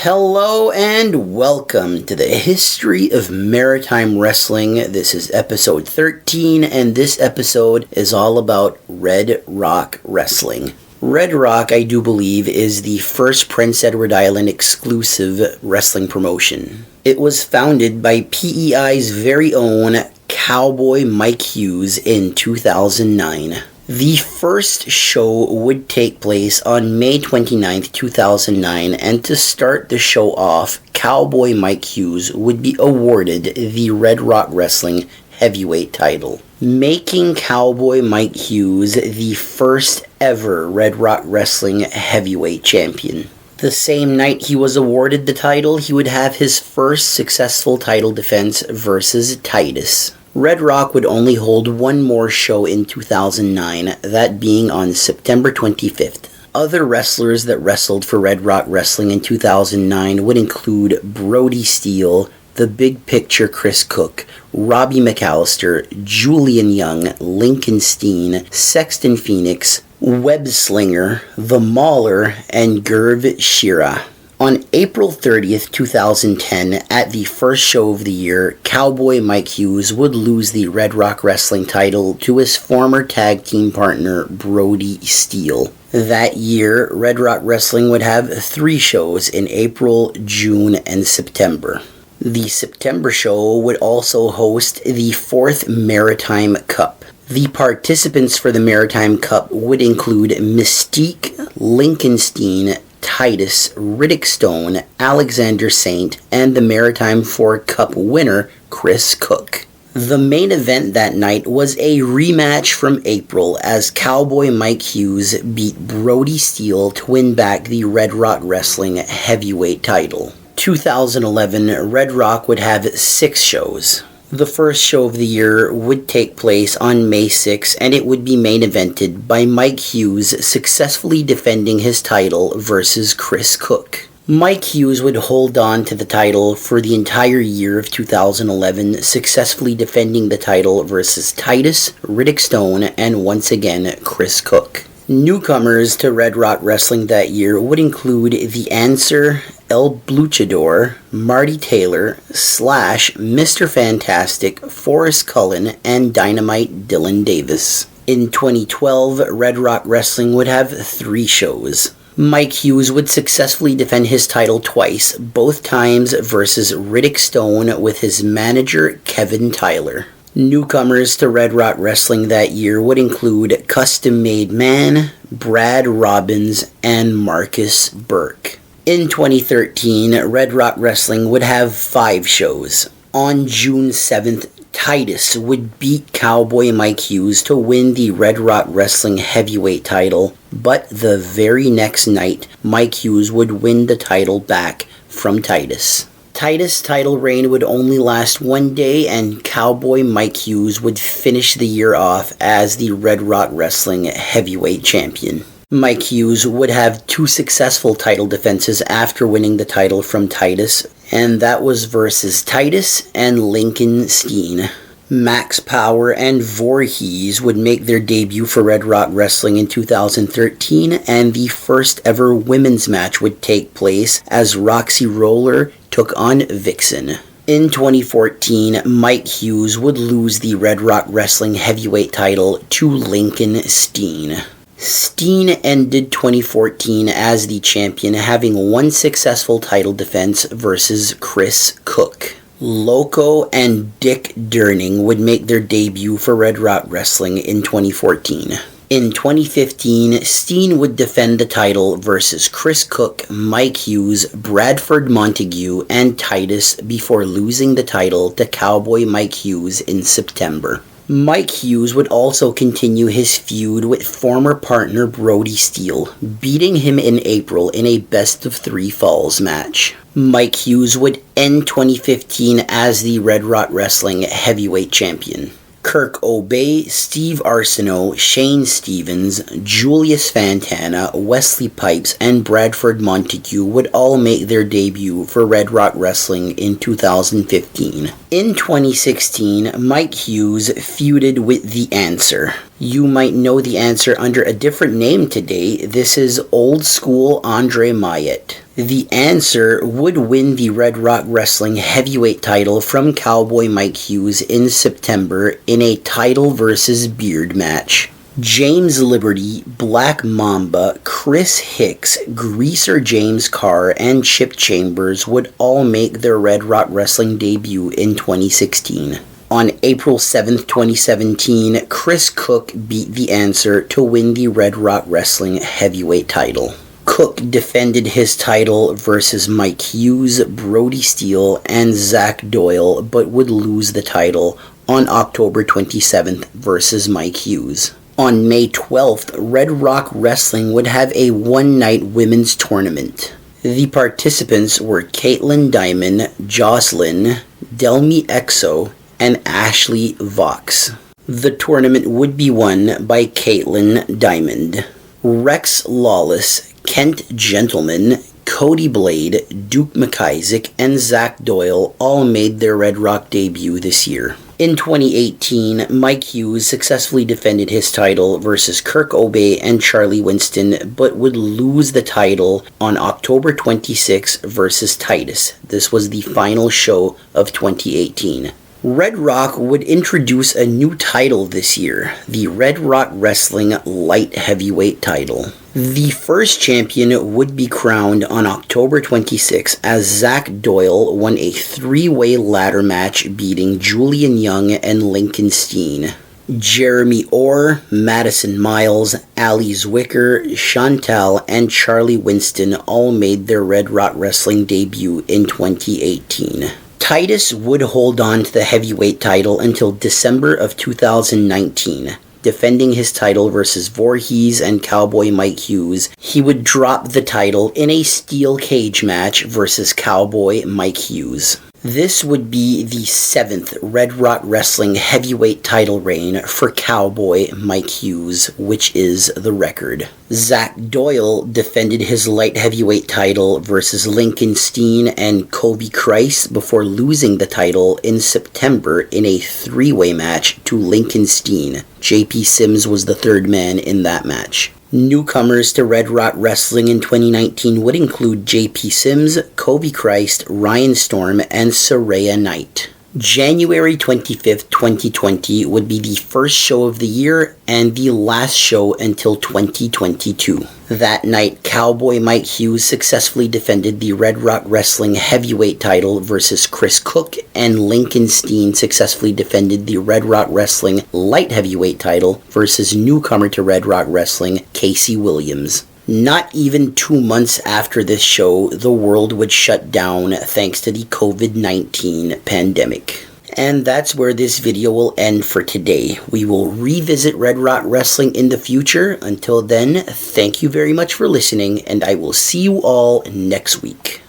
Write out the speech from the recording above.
Hello and welcome to the History of Maritime Wrestling. This is episode 13, and this episode is all about Red Rock Wrestling. Red Rock, I do believe, is the first Prince Edward Island exclusive wrestling promotion. It was founded by PEI's very own Cowboy Mike Hughes in 2009. The first show would take place on May 29th, 2009, and to start the show off, Cowboy Mike Hughes would be awarded the Red Rock Wrestling Heavyweight title, making Cowboy Mike Hughes the first ever Red Rock Wrestling Heavyweight Champion. The same night he was awarded the title, he would have his first successful title defense versus Titus. Red Rock would only hold one more show in 2009, that being on September 25th. Other wrestlers that wrestled for Red Rock Wrestling in 2009 would include Brody Steele, The Big Picture Chris Cook, Robbie McAllister, Julian Young, Lincoln Steen, Sexton Phoenix, Web Slinger, The Mauler, and Gerv Shira. On April 30th, 2010, at the first show of the year, Cowboy Mike Hughes would lose the Red Rock Wrestling title to his former tag team partner, Brody Steele. That year, Red Rock Wrestling would have 3 shows in April, June, and September. The September show would also host the 4th Maritime Cup. The participants for the Maritime Cup would include Mystique, Lincoln Steen, Titus, Riddick Stone, Alexander Saint, and the Maritime 4 Cup winner, Chris Cook. The main event that night was a rematch from April as Cowboy Mike Hughes beat Brody Steele to win back the Red Rock Wrestling Heavyweight title. 2011, Red Rock would have 6 shows. The first show of the year would take place on May 6, and it would be main evented by Mike Hughes successfully defending his title versus Chris Cook. Mike Hughes would hold on to the title for the entire year of 2011, successfully defending the title versus Titus, Riddick Stone, and once again Chris Cook. Newcomers to Red Rock Wrestling that year would include The Answer, El Luchador, Marty Taylor, Slash, Mr. Fantastic, Forrest Cullen, and Dynamite Dylan Davis. In 2012, Red Rock Wrestling would have 3 shows. Mike Hughes would successfully defend his title twice, both times versus Riddick Stone with his manager Kevin Tyler. Newcomers to Red Rock Wrestling that year would include Custom Made Man, Brad Robbins, and Marcus Burke. In 2013, Red Rock Wrestling would have 5 shows. On June 7th, Titus would beat Cowboy Mike Hughes to win the Red Rock Wrestling Heavyweight title, but the very next night, Mike Hughes would win the title back from Titus. Titus' title reign would only last 1 day, and Cowboy Mike Hughes would finish the year off as the Red Rock Wrestling Heavyweight Champion. Mike Hughes would have 2 successful title defenses after winning the title from Titus, and that was versus Titus and Lincoln Steen. Max Power and Voorhees would make their debut for Red Rock Wrestling in 2013, and the first ever women's match would take place as Roxy Roller took on Vixen. In 2014, Mike Hughes would lose the Red Rock Wrestling Heavyweight title to Lincoln Steen. Steen ended 2014 as the champion, having 1 successful title defense versus Chris Cook. Loco and Dick Durning would make their debut for Red Rock Wrestling in 2014. In 2015, Steen would defend the title versus Chris Cook, Mike Hughes, Bradford Montague, and Titus before losing the title to Cowboy Mike Hughes in September. Mike Hughes would also continue his feud with former partner Brody Steele, beating him in April in a best-of-3 falls match. Mike Hughes would end 2015 as the Red Rock Wrestling Heavyweight Champion. Kirk Obey, Steve Arsenault, Shane Stevens, Julius Fantana, Wesley Pipes, and Bradford Montague would all make their debut for Red Rock Wrestling in 2015. In 2016, Mike Hughes feuded with The Answer. You might know the answer under a different name today. This is Old School Andre Mayet. The answer would win the Red Rock Wrestling heavyweight title from Cowboy Mike Hughes in September in a title versus beard match. James Liberty, Black Mamba, Chris Hicks, Greaser James Carr, and Chip Chambers would all make their Red Rock Wrestling debut in 2016. On April 7th, 2017, Chris Cook beat the answer to win the Red Rock Wrestling heavyweight title. Cook defended his title versus Mike Hughes, Brody Steele, and Zach Doyle, but would lose the title on October 27th versus Mike Hughes. On May 12th, Red Rock Wrestling would have a one-night women's tournament. The participants were Caitlin Diamond, Jocelyn, Delmi Exo, and Ashley Vox. The tournament would be won by Caitlin Diamond. Rex Lawless, Kent Gentleman, Cody Blade, Duke McIsaac, and Zach Doyle all made their Red Rock debut this year. In 2018, Mike Hughes successfully defended his title versus Kirk Obey and Charlie Winston, but would lose the title on October 26 versus Titus. This was the final show of 2018. Red Rock would introduce a new title this year, the Red Rock Wrestling Light Heavyweight title. The first champion would be crowned on October 26 as Zach Doyle won a three-way ladder match beating Julian Young and Lincoln Steen. Jeremy Orr, Madison Miles, Ali Zwicker, Chantal, and Charlie Winston all made their Red Rock Wrestling debut in 2018. Titus would hold on to the heavyweight title until December of 2019. Defending his title versus Voorhees and Cowboy Mike Hughes, he would drop the title in a steel cage match versus Cowboy Mike Hughes. This would be the 7th Red Rock Wrestling heavyweight title reign for Cowboy Mike Hughes, which is the record. Zach Doyle defended his light heavyweight title versus Lincoln Steen and Kobe Christ before losing the title in September in a three-way match to Lincoln Steen. JP Sims was the third man in that match. Newcomers to Red Rock Wrestling in 2019 would include JP Sims, Kobe Christ, Ryan Storm, and Saraya Knight. January 25th, 2020 would be the first show of the year and the last show until 2022. That night, Cowboy Mike Hughes successfully defended the Red Rock Wrestling heavyweight title versus Chris Cook, and Lincoln Steen successfully defended the Red Rock Wrestling light heavyweight title versus newcomer to Red Rock Wrestling, Casey Williams. Not even 2 months after this show, the world would shut down thanks to the COVID-19 pandemic. And that's where this video will end for today. We will revisit Red Rock Wrestling in the future. Until then, thank you very much for listening, and I will see you all next week.